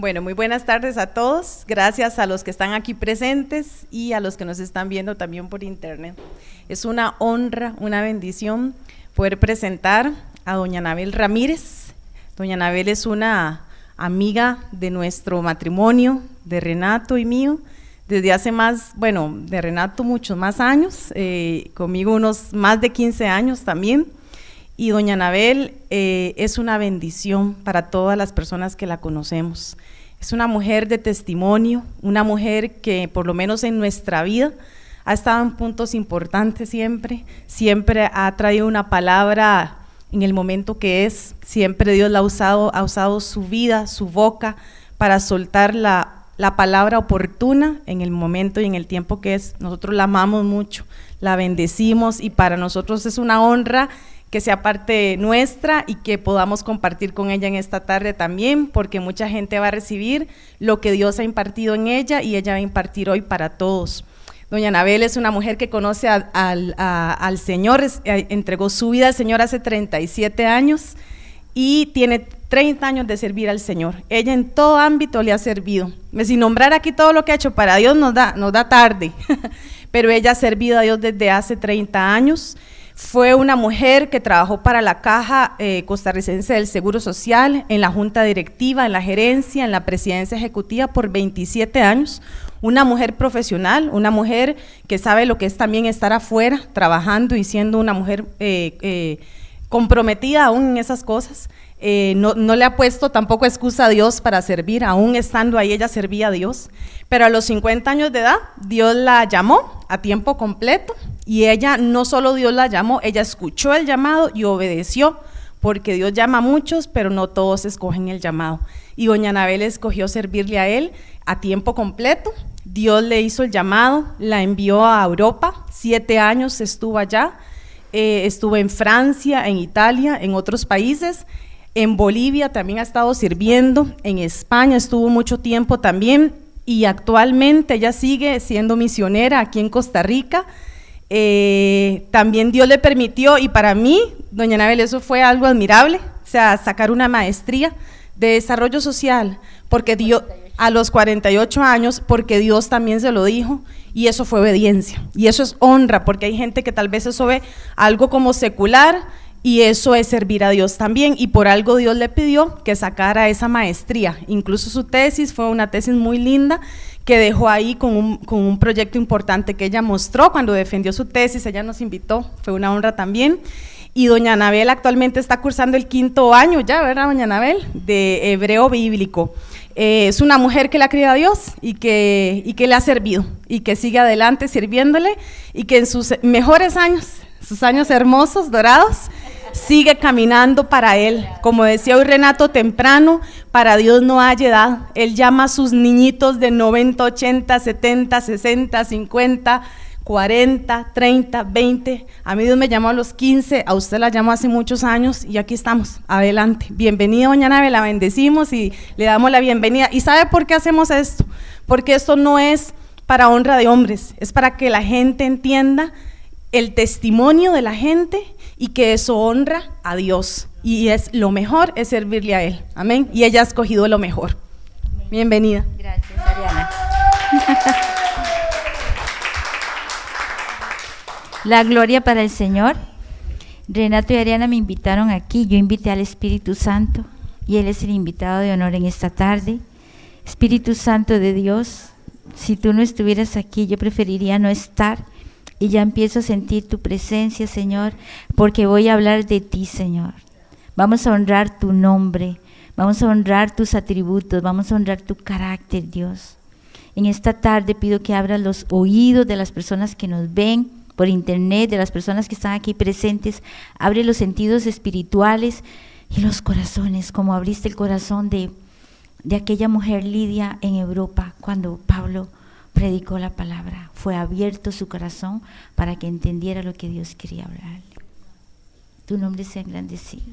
Bueno, muy buenas tardes a todos. Gracias a los que están aquí presentes y a los que nos están viendo también por internet. Es una honra, una bendición poder presentar a doña Anabel Ramírez. Doña Anabel es una amiga de nuestro matrimonio, de Renato y mío, desde hace de Renato muchos más años, conmigo unos más de 15 años también. Y doña Anabel es una bendición para todas las personas que la conocemos. Es una mujer de testimonio, una mujer que por lo menos en nuestra vida ha estado en puntos importantes siempre ha traído una palabra en el momento que es, siempre Dios ha usado su vida, su boca para soltar la palabra oportuna en el momento y en el tiempo que es. Nosotros la amamos mucho, la bendecimos y para nosotros es una honra que sea parte nuestra y que podamos compartir con ella en esta tarde también, porque mucha gente va a recibir lo que Dios ha impartido en ella y ella va a impartir hoy para todos. Doña Anabel es una mujer que conoce al Señor, entregó su vida al Señor hace 37 años y tiene 30 años de servir al Señor. Ella en todo ámbito le ha servido. Si nombrar aquí todo lo que ha hecho para Dios nos da tarde, pero ella ha servido a Dios desde hace 30 años. Fue una mujer que trabajó para la Caja Costarricense del Seguro Social, en la Junta Directiva, en la Gerencia, en la Presidencia Ejecutiva por 27 años. Una mujer profesional, una mujer que sabe lo que es también estar afuera, trabajando y siendo una mujer comprometida aún en esas cosas. No le ha puesto tampoco excusa a Dios para servir, aún estando ahí ella servía a Dios, pero a los 50 años de edad Dios la llamó a tiempo completo y ella no solo Dios la llamó, ella escuchó el llamado y obedeció, porque Dios llama a muchos, pero no todos escogen el llamado, y doña Anabel escogió servirle a Él a tiempo completo. Dios le hizo el llamado, la envió a Europa, 7 años estuvo allá, estuvo en Francia, en Italia, en otros países. En Bolivia también ha estado sirviendo, en España estuvo mucho tiempo también y actualmente ella sigue siendo misionera aquí en Costa Rica. También Dios le permitió, y para mí, doña Anabel, eso fue algo admirable, o sea, sacar una maestría de desarrollo social, porque Dios, a los 48 años, porque Dios también se lo dijo, y eso fue obediencia, y eso es honra, porque hay gente que tal vez eso ve algo como secular, y eso es servir a Dios también, y por algo Dios le pidió que sacara esa maestría. Incluso su tesis fue una tesis muy linda que dejó ahí con un proyecto importante que ella mostró cuando defendió su tesis. Ella nos invitó, fue una honra también. Y doña Anabel actualmente está cursando el 5º año ya, ¿verdad, doña Anabel? De hebreo bíblico. Es una mujer que le ha creído a Dios y que le ha servido y que sigue adelante sirviéndole, y que en sus mejores años, sus años hermosos, dorados, sigue caminando para Él. Como decía hoy Renato temprano, para Dios no hay edad. Él llama a sus niñitos de 90, 80, 70, 60, 50, 40, 30, 20. A mí Dios me llamó a los 15, a usted la llamó hace muchos años y aquí estamos, adelante. Bienvenida, doña Anabel, la bendecimos y le damos la bienvenida. ¿Y sabe por qué hacemos esto? Porque esto no es para honra de hombres, es para que la gente entienda el testimonio de la gente y que eso honra a Dios, y es lo mejor es servirle a Él, amén, y ella ha escogido lo mejor. Bienvenida. Gracias, Ariana. La gloria para el Señor. Renato y Ariana me invitaron aquí, yo invité al Espíritu Santo y Él es el invitado de honor en esta tarde. Espíritu Santo de Dios, si tú no estuvieras aquí, yo preferiría no estar. Y ya empiezo a sentir tu presencia, Señor, porque voy a hablar de ti, Señor. Vamos a honrar tu nombre, vamos a honrar tus atributos, vamos a honrar tu carácter, Dios. En esta tarde pido que abras los oídos de las personas que nos ven por internet, de las personas que están aquí presentes. Abre los sentidos espirituales y los corazones, como abriste el corazón de aquella mujer Lidia en Europa cuando Pablo predicó la palabra. Fue abierto su corazón para que entendiera lo que Dios quería hablarle. Tu nombre sea engrandecido.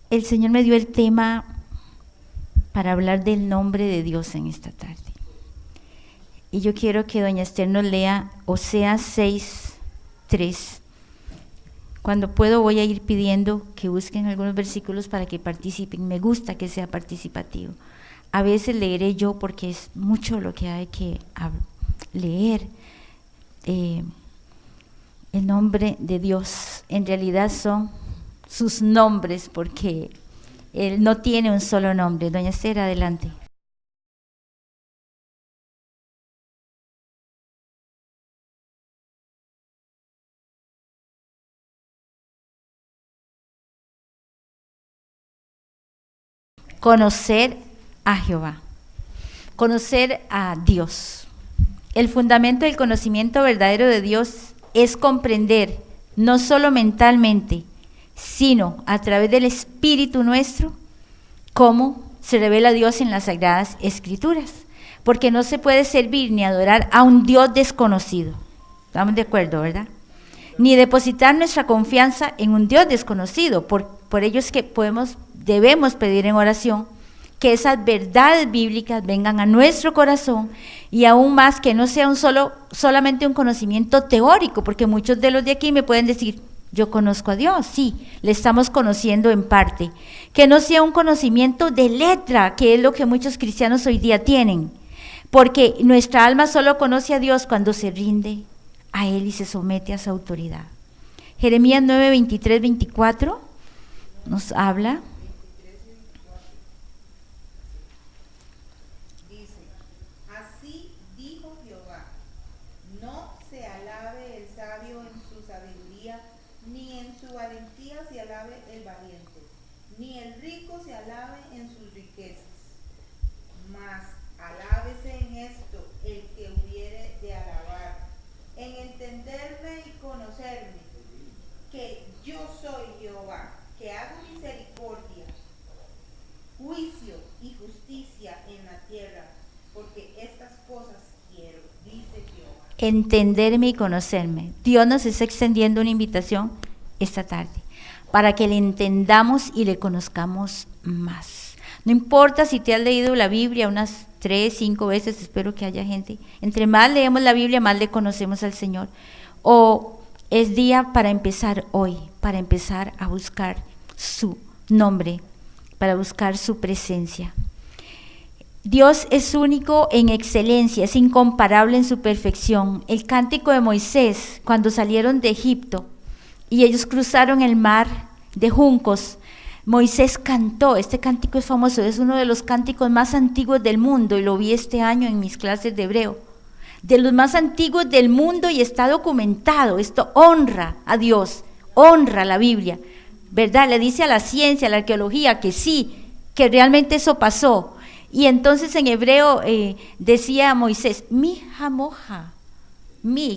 El Señor me dio el tema para hablar del nombre de Dios en esta tarde. Y yo quiero que doña Esther nos lea Oseas 6:3. Cuando puedo voy a ir pidiendo que busquen algunos versículos para que participen. Me gusta que sea participativo. A veces leeré yo porque es mucho lo que hay que leer. El nombre de Dios en realidad son sus nombres, porque Él no tiene un solo nombre. Doña Esther, adelante. Conocer a Jehová, conocer a Dios. El fundamento del conocimiento verdadero de Dios es comprender, no solo mentalmente, sino a través del Espíritu nuestro, cómo se revela Dios en las Sagradas Escrituras. Porque no se puede servir ni adorar a un Dios desconocido. ¿Estamos de acuerdo, verdad? Ni depositar nuestra confianza en un Dios desconocido. Por ello es que debemos pedir en oración que esas verdades bíblicas vengan a nuestro corazón, y aún más que no sea solamente un conocimiento teórico, porque muchos de los de aquí me pueden decir, yo conozco a Dios, sí, le estamos conociendo en parte. Que no sea un conocimiento de letra, que es lo que muchos cristianos hoy día tienen, porque nuestra alma solo conoce a Dios cuando se rinde a Él y se somete a su autoridad. Jeremías 9, 23, 24 nos habla. Juicio y justicia en la tierra, porque estas cosas quiero, dice Jehová. Entenderme y conocerme. Dios nos está extendiendo una invitación esta tarde para que le entendamos y le conozcamos más. No importa si te has leído la Biblia unas 3, 5 veces, espero que haya gente. Entre más leemos la Biblia, más le conocemos al Señor. O es día para empezar hoy, para empezar a buscar su nombre, para buscar su presencia. Dios es único en excelencia, es incomparable en su perfección. El cántico de Moisés, cuando salieron de Egipto y ellos cruzaron el mar de juncos, Moisés cantó. Este cántico es famoso, es uno de los cánticos más antiguos del mundo, y lo vi este año en mis clases de hebreo. De los más antiguos del mundo, y está documentado. Esto honra a Dios, honra a la Biblia, ¿verdad? Le dice a la ciencia, a la arqueología, que sí, que realmente eso pasó. Y entonces en hebreo decía Moisés, mi jamoja,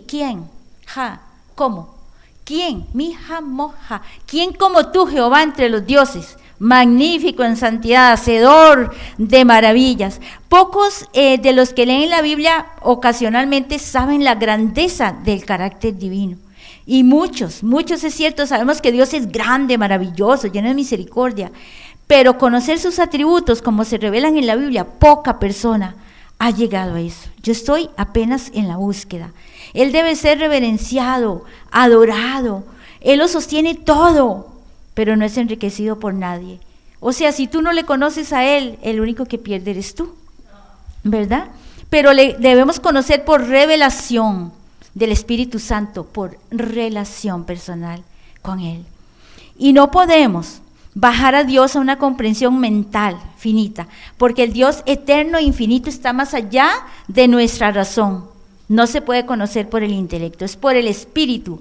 ¿quién? Ja, ¿cómo? ¿Quién? Mi jamoja, ¿quién como tú, Jehová, entre los dioses? Magnífico en santidad, hacedor de maravillas. Pocos de los que leen la Biblia ocasionalmente saben la grandeza del carácter divino. Y muchos es cierto, sabemos que Dios es grande, maravilloso, lleno de misericordia, pero conocer sus atributos como se revelan en la Biblia, poca persona ha llegado a eso. Yo estoy apenas en la búsqueda. Él debe ser reverenciado, adorado, Él lo sostiene todo, pero no es enriquecido por nadie. O sea, si tú no le conoces a Él, el único que pierde eres tú, ¿verdad? Pero le debemos conocer por revelación del Espíritu Santo, por relación personal con Él. Y no podemos bajar a Dios a una comprensión mental finita, porque el Dios eterno e infinito está más allá de nuestra razón. No se puede conocer por el intelecto, es por el Espíritu,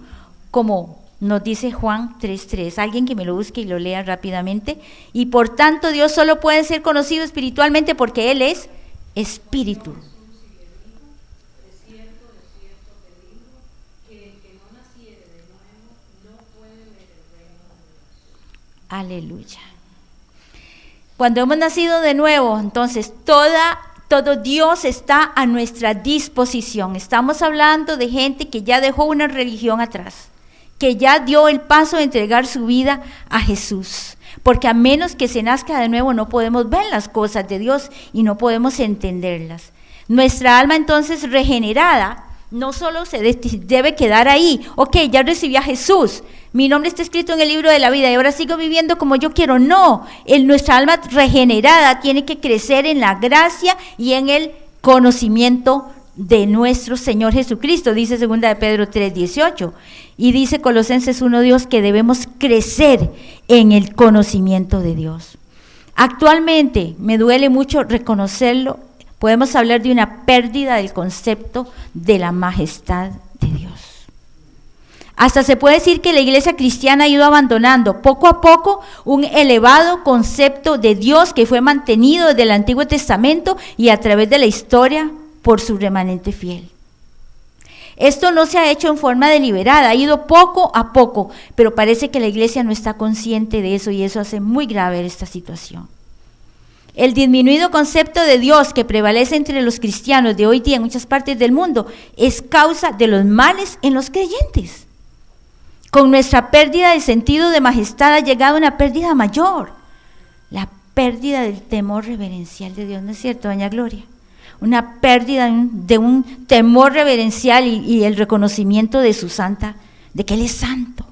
como nos dice Juan 3:3. Alguien que me lo busque y lo lea rápidamente. Y por tanto Dios solo puede ser conocido espiritualmente porque Él es Espíritu. Aleluya. Cuando hemos nacido de nuevo, entonces todo Dios está a nuestra disposición. Estamos hablando de gente que ya dejó una religión atrás, que ya dio el paso de entregar su vida a Jesús. Porque a menos que se nazca de nuevo no podemos ver las cosas de Dios y no podemos entenderlas. Nuestra alma entonces regenerada no solo se debe quedar ahí, ok, ya recibí a Jesús, mi nombre está escrito en el libro de la vida y ahora sigo viviendo como yo quiero. No, nuestra alma regenerada tiene que crecer en la gracia y en el conocimiento de nuestro Señor Jesucristo, dice 2 de Pedro 3:18, y dice Colosenses 1:2 que debemos crecer en el conocimiento de Dios. Actualmente, me duele mucho reconocerlo, podemos hablar de una pérdida del concepto de la majestad de Dios. Hasta se puede decir que la iglesia cristiana ha ido abandonando poco a poco un elevado concepto de Dios que fue mantenido desde el Antiguo Testamento y a través de la historia por su remanente fiel. Esto no se ha hecho en forma deliberada, ha ido poco a poco, pero parece que la iglesia no está consciente de eso y eso hace muy grave esta situación. El disminuido concepto de Dios que prevalece entre los cristianos de hoy día en muchas partes del mundo es causa de los males en los creyentes. Con nuestra pérdida del sentido de majestad ha llegado una pérdida mayor, la pérdida del temor reverencial de Dios, ¿no es cierto, doña Gloria? Una pérdida de un temor reverencial y el reconocimiento de su santa, de que Él es santo.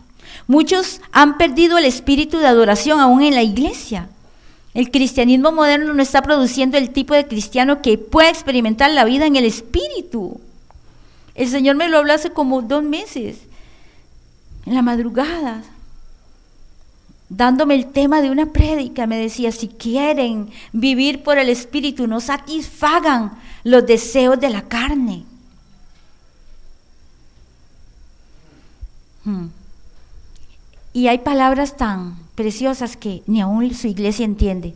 Muchos han perdido el espíritu de adoración aún en la iglesia. El cristianismo moderno no está produciendo el tipo de cristiano que pueda experimentar la vida en el espíritu. El Señor me lo habló hace como 2 meses, en la madrugada, dándome el tema de una prédica. Me decía, si quieren vivir por el espíritu, no satisfagan los deseos de la carne. Y hay palabras tan preciosas que ni aún su iglesia entiende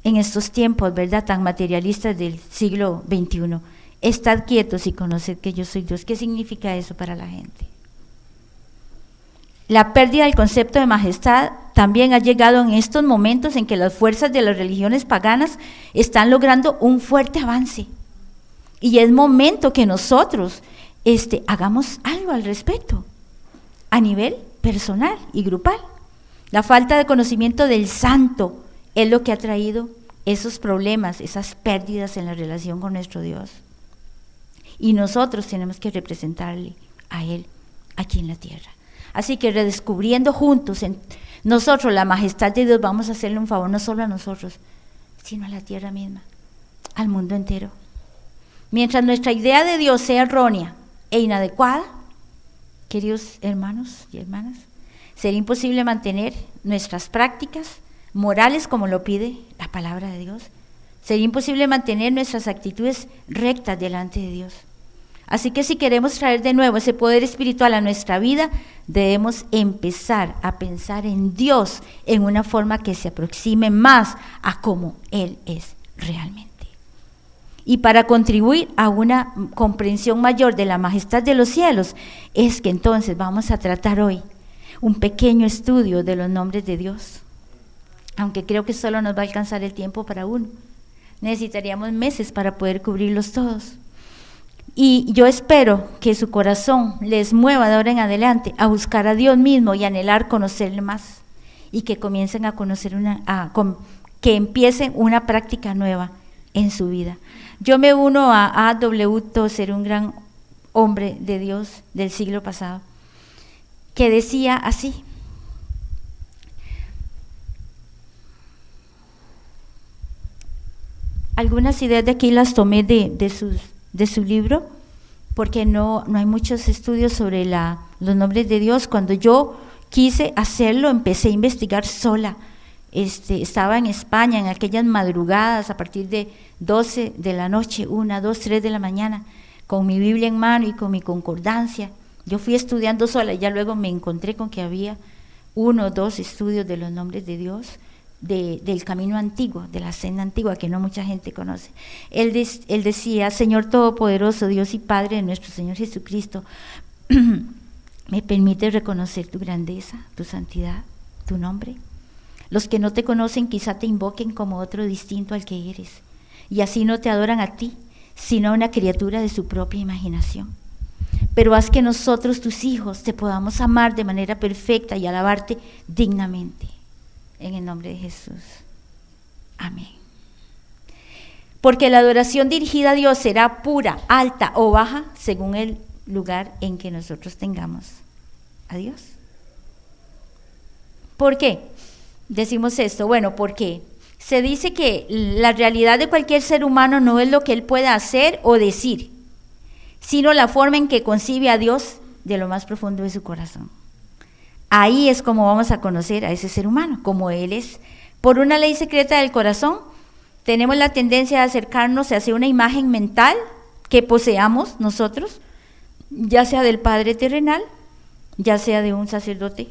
en estos tiempos, ¿verdad?, tan materialistas del siglo XXI. Estad quietos y conoced que yo soy Dios. ¿Qué significa eso para la gente? La pérdida del concepto de majestad también ha llegado en estos momentos en que las fuerzas de las religiones paganas están logrando un fuerte avance. Y es momento que nosotros hagamos algo al respecto, a nivel personal y grupal. La falta de conocimiento del santo es lo que ha traído esos problemas, esas pérdidas en la relación con nuestro Dios. Y nosotros tenemos que representarle a Él aquí en la tierra. Así que redescubriendo juntos nosotros la majestad de Dios, vamos a hacerle un favor no solo a nosotros, sino a la tierra misma, al mundo entero. Mientras nuestra idea de Dios sea errónea e inadecuada, queridos hermanos y hermanas, sería imposible mantener nuestras prácticas morales como lo pide la palabra de Dios. Sería imposible mantener nuestras actitudes rectas delante de Dios. Así que si queremos traer de nuevo ese poder espiritual a nuestra vida, debemos empezar a pensar en Dios en una forma que se aproxime más a cómo Él es realmente. Y para contribuir a una comprensión mayor de la majestad de los cielos, es que entonces vamos a tratar hoy un pequeño estudio de los nombres de Dios. Aunque creo que solo nos va a alcanzar el tiempo para uno. Necesitaríamos meses para poder cubrirlos todos. Y yo espero que su corazón les mueva de ahora en adelante a buscar a Dios mismo y anhelar conocerle más. Y que comiencen a conocer que empiecen una práctica nueva en su vida. Yo me uno a A.W. Tozer, un gran hombre de Dios del siglo pasado, que decía así: algunas ideas de aquí las tomé de su libro, porque no hay muchos estudios sobre los nombres de Dios. Cuando yo quise hacerlo, empecé a investigar sola. Estaba en España en aquellas madrugadas a partir de 12 de la noche, 1, 2, 3 de la mañana, con mi Biblia en mano y con mi concordancia. Yo fui estudiando sola y ya luego me encontré con que había 1 o 2 estudios de los nombres de Dios, del camino antiguo, de la senda antigua que no mucha gente conoce. Él decía: Señor Todopoderoso, Dios y Padre de nuestro Señor Jesucristo, me permite reconocer tu grandeza, tu santidad, tu nombre. Los que no te conocen quizá te invoquen como otro distinto al que eres, y así no te adoran a ti, sino a una criatura de su propia imaginación. Pero haz que nosotros, tus hijos, te podamos amar de manera perfecta y alabarte dignamente. En el nombre de Jesús. Amén. Porque la adoración dirigida a Dios será pura, alta o baja, según el lugar en que nosotros tengamos a Dios. ¿Por qué decimos esto? Bueno, porque se dice que la realidad de cualquier ser humano no es lo que él pueda hacer o decir, sino la forma en que concibe a Dios de lo más profundo de su corazón. Ahí es como vamos a conocer a ese ser humano, como él es. Por una ley secreta del corazón, tenemos la tendencia de acercarnos hacia una imagen mental que poseamos nosotros, ya sea del Padre terrenal, ya sea de un sacerdote,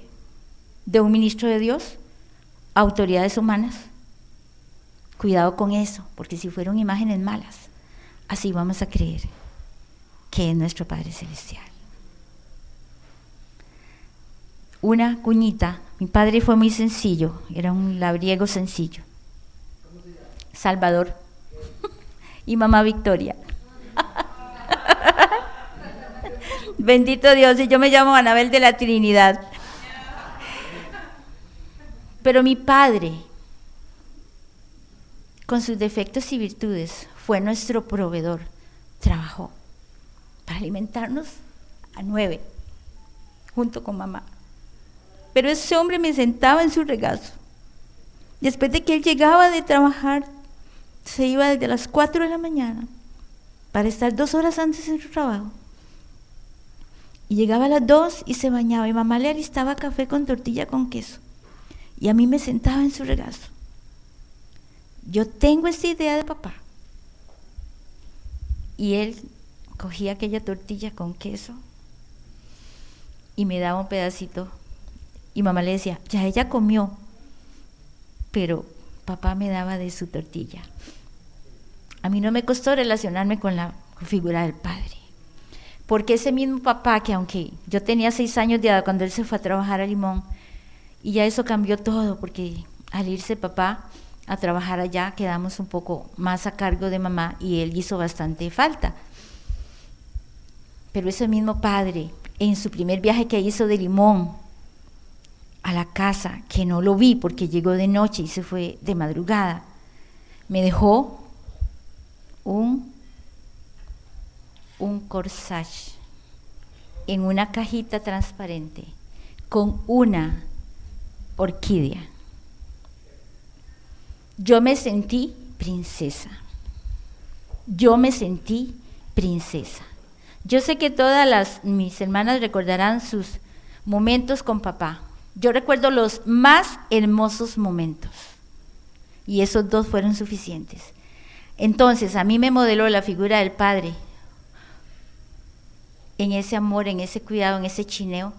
de un ministro de Dios, autoridades humanas. Cuidado con eso, porque si fueron imágenes malas, así vamos a creer que es nuestro Padre Celestial. Una cuñita, mi padre fue muy sencillo, era un labriego sencillo. Salvador. Y mamá Victoria. Bendito Dios, y yo me llamo Anabel de la Trinidad. Pero mi padre, con sus defectos y virtudes, fue nuestro proveedor. Trabajó para alimentarnos a 9, junto con mamá. Pero ese hombre me sentaba en su regazo. Después de que él llegaba de trabajar, se iba desde las 4 de la mañana para estar 2 horas antes en su trabajo. Y llegaba a las 2 y se bañaba. Y mamá le alistaba café con tortilla con queso. Y a mí me sentaba en su regazo. Yo tengo esta idea de papá. Y él cogía aquella tortilla con queso y me daba un pedacito. Y mamá le decía, ya ella comió, pero papá me daba de su tortilla. A mí no me costó relacionarme con la figura del Padre, porque ese mismo papá, que aunque yo tenía 6 años de edad cuando él se fue a trabajar a Limón, y ya eso cambió todo, porque al irse papá a trabajar allá quedamos un poco más a cargo de mamá y él hizo bastante falta. Pero ese mismo padre, en su primer viaje que hizo de Limón a la casa, que no lo vi porque llegó de noche y se fue de madrugada, me dejó un corsage en una cajita transparente con una orquídea. Yo me sentí princesa. Yo me sentí princesa. Yo sé que todas mis hermanas recordarán sus momentos con papá. Yo recuerdo los más hermosos momentos. Y esos 2 fueron suficientes. Entonces, a mí me modeló la figura del Padre en ese amor, en ese cuidado, en ese chineo.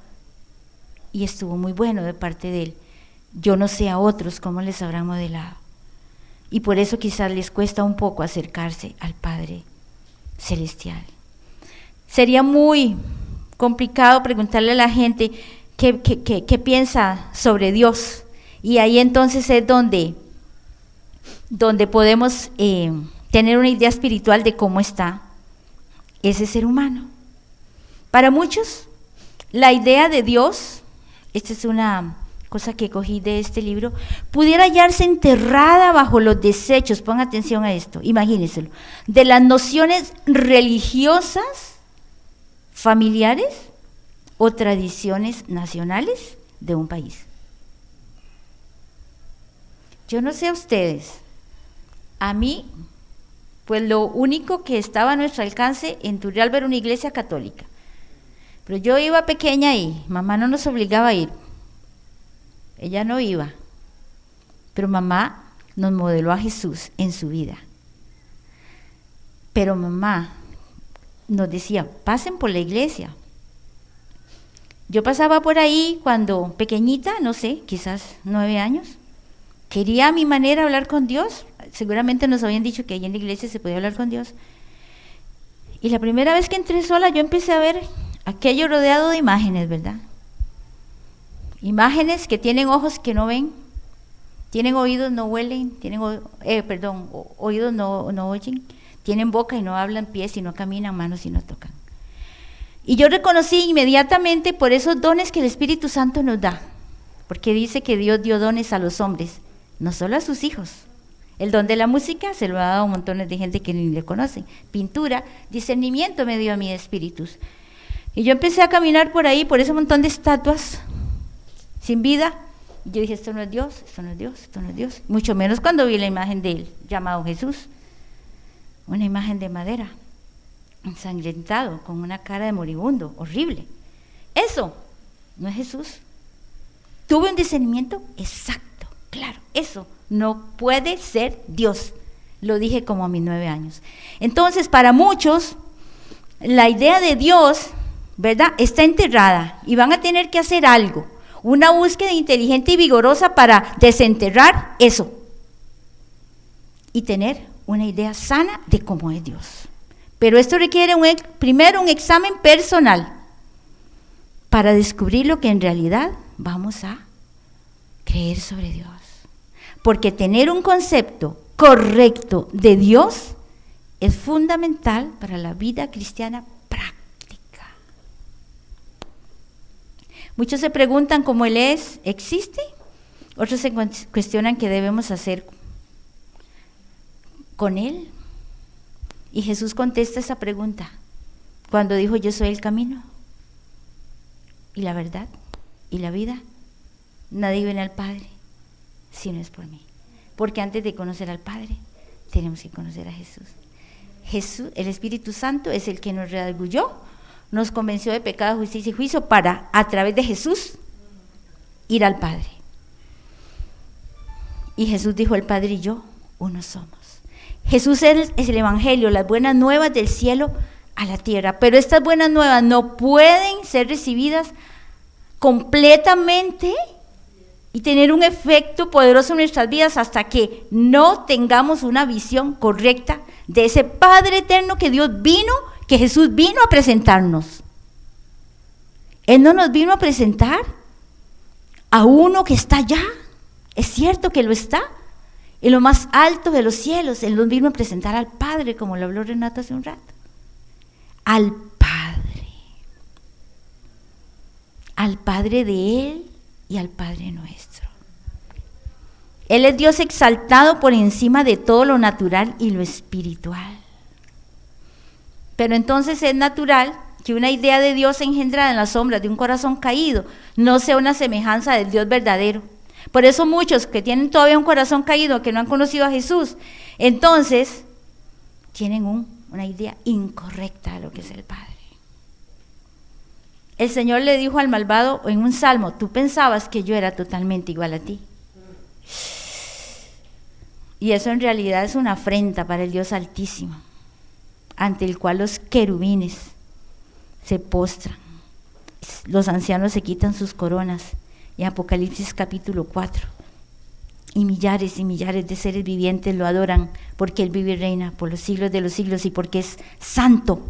Y estuvo muy bueno de parte de él. Yo no sé a otros cómo les habrán modelado. Y por eso quizás les cuesta un poco acercarse al Padre Celestial. Sería muy complicado preguntarle a la gente qué piensa sobre Dios. Y ahí entonces es donde podemos tener una idea espiritual de cómo está ese ser humano. Para muchos, la idea de Dios, esta es una cosa que cogí de este libro, pudiera hallarse enterrada bajo los desechos, pongan atención a esto, imagínenselo, de las nociones religiosas, familiares o tradiciones nacionales de un país. Yo no sé a ustedes, a mí, pues lo único que estaba a nuestro alcance en Turrialba era una iglesia católica, pero yo iba pequeña y mamá no nos obligaba a ir. Ella no iba, pero mamá nos modeló a Jesús en su vida. Pero mamá nos decía, pasen por la iglesia. Yo pasaba por ahí cuando pequeñita, no sé, quizás 9 años, quería a mi manera hablar con Dios. Seguramente nos habían dicho que ahí en la iglesia se podía hablar con Dios. Y la primera vez que entré sola, yo empecé a ver aquello rodeado de imágenes, ¿verdad? Imágenes que tienen ojos que no ven, tienen oídos, no huelen, tienen oídos no oyen, tienen boca y no hablan, pies y no caminan, manos y no tocan. Y yo reconocí inmediatamente por esos dones que el Espíritu Santo nos da, porque dice que Dios dio dones a los hombres, no solo a sus hijos. El don de la música se lo ha dado a montones de gente que ni le conoce. Pintura, discernimiento me dio a mí de espíritus. Y yo empecé a caminar por ahí, por ese montón de estatuas sin vida. Y yo dije, esto no es Dios, esto no es Dios, esto no es Dios. Mucho menos cuando vi la imagen de él, llamado Jesús. Una imagen de madera, ensangrentado, con una cara de moribundo, horrible. Eso no es Jesús. Tuve un discernimiento exacto, claro, eso no puede ser Dios. Lo dije como a mis 9 años. Entonces, para muchos, la idea de Dios, ¿verdad?, está enterrada y van a tener que hacer algo, una búsqueda inteligente y vigorosa para desenterrar eso y tener una idea sana de cómo es Dios. Pero esto requiere primero un examen personal para descubrir lo que en realidad vamos a creer sobre Dios. Porque tener un concepto correcto de Dios es fundamental para la vida cristiana práctica. Muchos se preguntan cómo Él es, ¿existe? Otros se cuestionan qué debemos hacer con Él. Y Jesús contesta esa pregunta cuando dijo: yo soy el camino y la verdad y la vida. Nadie viene al Padre si no es por mí. Porque antes de conocer al Padre, tenemos que conocer a Jesús. Jesús, el Espíritu Santo, es el que nos redarguyó, nos convenció de pecado, justicia y juicio para, a través de Jesús, ir al Padre. Y Jesús dijo: el Padre y yo, uno somos. Jesús es el Evangelio, las buenas nuevas del cielo a la tierra. Pero estas buenas nuevas no pueden ser recibidas completamente y tener un efecto poderoso en nuestras vidas hasta que no tengamos una visión correcta de ese Padre eterno que Dios vino, que Jesús vino a presentarnos. Él no nos vino a presentar a uno que está allá, es cierto que lo está, en lo más alto de los cielos. Él nos vino a presentar al Padre, como lo habló Renato hace un rato. Al Padre de Él y al Padre nuestro. Él es Dios exaltado por encima de todo lo natural y lo espiritual. Pero entonces es natural que una idea de Dios engendrada en las sombras de un corazón caído no sea una semejanza del Dios verdadero. Por eso muchos que tienen todavía un corazón caído, que no han conocido a Jesús, entonces tienen una idea incorrecta de lo que es el Padre. El Señor le dijo al malvado en un salmo: tú pensabas que yo era totalmente igual a ti. Y eso en realidad es una afrenta para el Dios Altísimo, ante el cual los querubines se postran, los ancianos se quitan sus coronas, en Apocalipsis capítulo 4, y millares de seres vivientes lo adoran, porque Él vive y reina por los siglos de los siglos y porque es santo.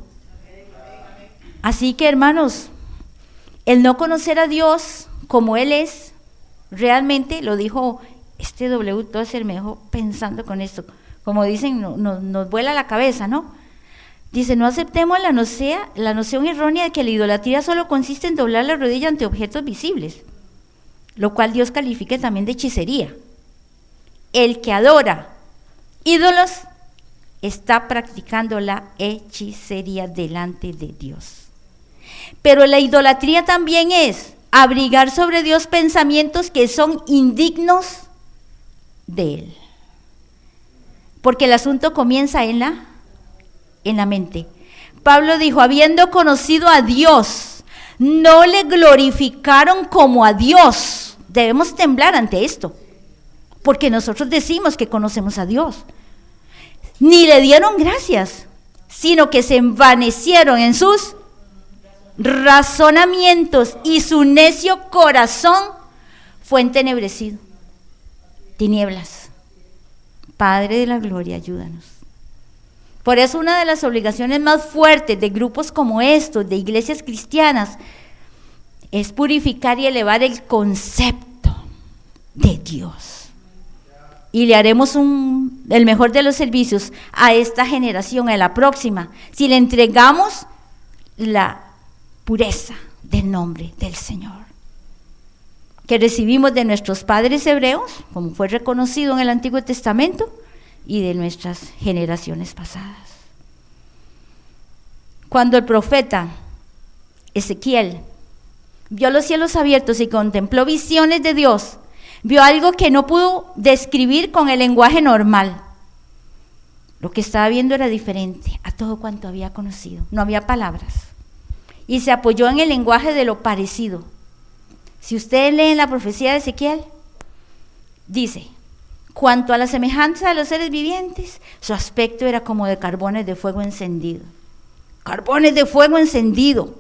Así que, hermanos, el no conocer a Dios como Él es, realmente lo dijo W. Tozer, me dejó pensando con esto, como dicen, nos vuela la cabeza, ¿no? Dice: no aceptemos la noción errónea de que la idolatría solo consiste en doblar la rodilla ante objetos visibles, lo cual Dios califica también de hechicería. El que adora ídolos está practicando la hechicería delante de Dios. Pero la idolatría también es abrigar sobre Dios pensamientos que son indignos de Él. Porque el asunto comienza en la mente. Pablo dijo: habiendo conocido a Dios, no le glorificaron como a Dios. Debemos temblar ante esto, porque nosotros decimos que conocemos a Dios. Ni le dieron gracias, sino que se envanecieron en sus razonamientos y su necio corazón fue entenebrecido. Tinieblas. Padre de la gloria, ayúdanos. Por eso una de las obligaciones más fuertes de grupos como estos, de iglesias cristianas, es purificar y elevar el concepto de Dios. Y le haremos el mejor de los servicios a esta generación, a la próxima, si le entregamos la pureza del nombre del Señor, que recibimos de nuestros padres hebreos, como fue reconocido en el Antiguo Testamento, y de nuestras generaciones pasadas. Cuando el profeta Ezequiel vio los cielos abiertos y contempló visiones de Dios. Vio algo que no pudo describir con el lenguaje normal. Lo que estaba viendo era diferente a todo cuanto había conocido. No había palabras. Y se apoyó en el lenguaje de lo parecido. Si ustedes leen la profecía de Ezequiel, dice: cuanto a la semejanza de los seres vivientes, su aspecto era como de carbones de fuego encendido. Carbones de fuego encendido.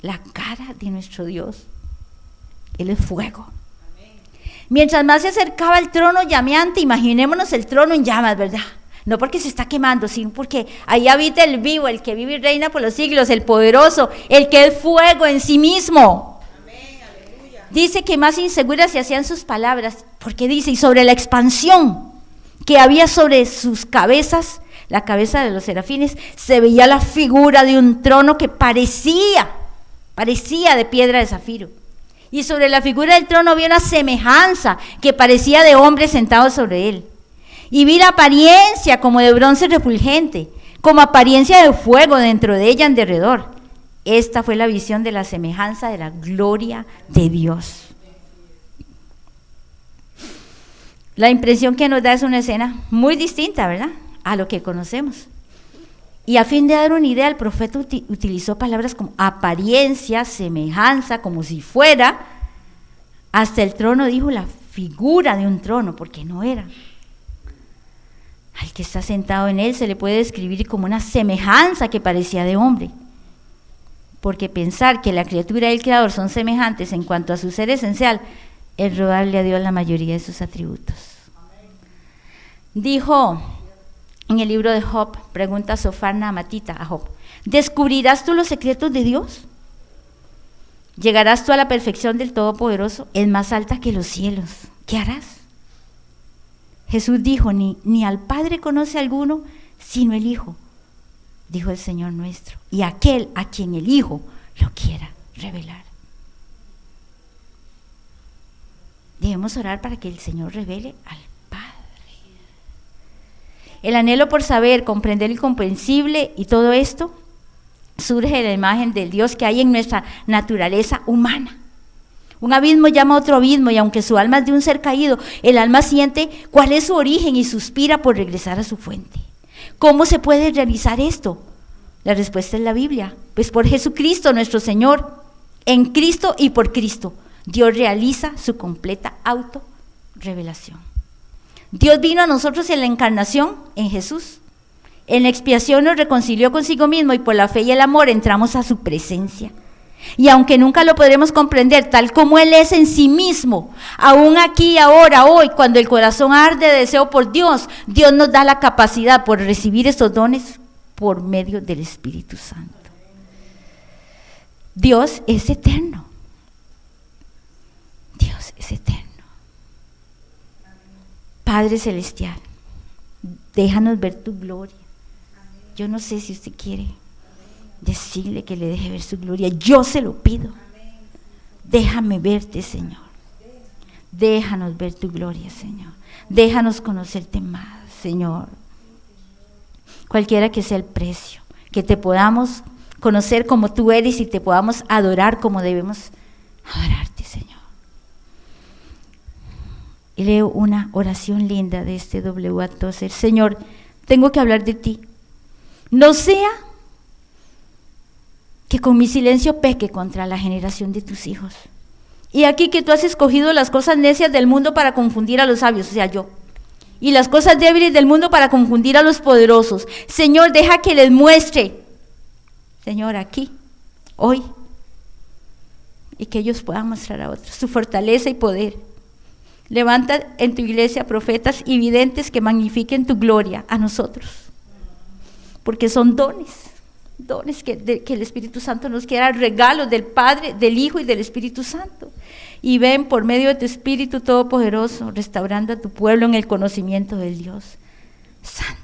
La cara de nuestro Dios, Él es fuego. Mientras más se acercaba al trono llameante, imaginémonos el trono en llamas, ¿verdad? No porque se está quemando, sino porque ahí habita el vivo, el que vive y reina por los siglos, el poderoso, el que es fuego en sí mismo. Amén, aleluya. Dice que más inseguras se hacían sus palabras, porque dice, y sobre la expansión que había sobre sus cabezas, la cabeza de los serafines, se veía la figura de un trono que parecía de piedra de zafiro. Y sobre la figura del trono había una semejanza que parecía de hombre sentado sobre él. Y vi la apariencia como de bronce refulgente, como apariencia de fuego dentro de ella en derredor. Esta fue la visión de la semejanza de la gloria de Dios. La impresión que nos da es una escena muy distinta, ¿verdad?, a lo que conocemos. Y a fin de dar una idea, el profeta utilizó palabras como apariencia, semejanza, como si fuera. Hasta el trono dijo la figura de un trono, porque no era. Al que está sentado en él se le puede describir como una semejanza que parecía de hombre. Porque pensar que la criatura y el creador son semejantes en cuanto a su ser esencial es robarle a Dios la mayoría de sus atributos. Dijo en el libro de Job, pregunta Sofar Naamatita a Job: ¿descubrirás tú los secretos de Dios? ¿Llegarás tú a la perfección del Todopoderoso? Es más alta que los cielos. ¿Qué harás? Jesús dijo: ni al Padre conoce alguno, sino el Hijo, dijo el Señor nuestro, y aquel a quien el Hijo lo quiera revelar. Debemos orar para que el Señor revele al Padre. El anhelo por saber, comprender lo incomprensible y todo esto surge de la imagen del Dios que hay en nuestra naturaleza humana. Un abismo llama a otro abismo, y aunque su alma es de un ser caído, el alma siente cuál es su origen y suspira por regresar a su fuente. ¿Cómo se puede realizar esto? La respuesta es la Biblia. Pues por Jesucristo nuestro Señor, en Cristo y por Cristo, Dios realiza su completa autorrevelación. Dios vino a nosotros en la encarnación, en Jesús. En la expiación nos reconcilió consigo mismo, y por la fe y el amor entramos a su presencia. Y aunque nunca lo podremos comprender tal como Él es en sí mismo, aún aquí, ahora, hoy, cuando el corazón arde de deseo por Dios, Dios nos da la capacidad por recibir estos dones por medio del Espíritu Santo. Dios es eterno. Dios es eterno. Padre Celestial, déjanos ver tu gloria. Yo no sé si usted quiere decirle que le deje ver su gloria. Yo se lo pido. Déjame verte, Señor. Déjanos ver tu gloria, Señor. Déjanos conocerte más, Señor. Cualquiera que sea el precio, que te podamos conocer como tú eres y te podamos adorar como debemos adorarte, Señor. Y leo una oración linda de este W.A. Tozer. Señor, tengo que hablar de ti. No sea que con mi silencio peque contra la generación de tus hijos. Y aquí que tú has escogido las cosas necias del mundo para confundir a los sabios, o sea, yo. Y las cosas débiles del mundo para confundir a los poderosos. Señor, deja que les muestre, Señor, aquí, hoy, y que ellos puedan mostrar a otros su fortaleza y poder. Levanta en tu iglesia profetas y videntes que magnifiquen tu gloria a nosotros, porque son dones que el Espíritu Santo nos quiere dar, regalos del Padre, del Hijo y del Espíritu Santo. Y ven por medio de tu Espíritu Todopoderoso, restaurando a tu pueblo en el conocimiento del Dios Santo.